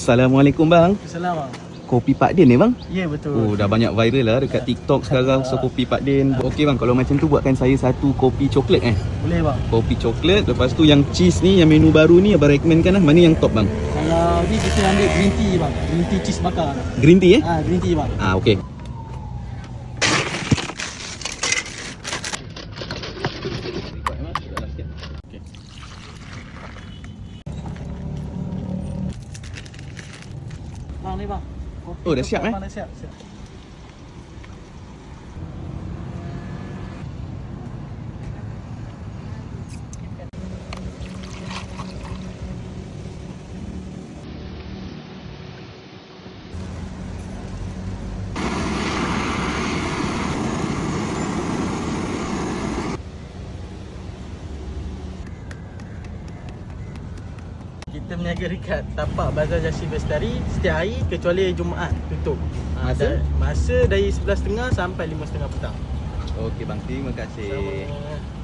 Assalamualaikum bang. Assalamualaikum. Kopi Pak Din ni bang? Ya, betul. Oh, dah banyak viral lah dekat TikTok sekarang. So kopi Pak Din. Okey bang, kalau macam tu buatkan saya satu kopi coklat Boleh bang. Kopi coklat. Lepas tu yang cheese ni, yang menu baru ni abang recommendkan lah. Mana yang top bang? Kalau ni kita ambil green tea bang. Green tea cheese bakar. Green tea Green tea bang. okey. Bang ni bang. Kopi Oh, dah siap bang, dah siap. Kita meniaga dekat tapak Bazar Jasir Bestari setiap hari kecuali Jumaat tutup. Masa dari 11.30 sampai 5.30 petang. Okey bang, terima kasih. Sama.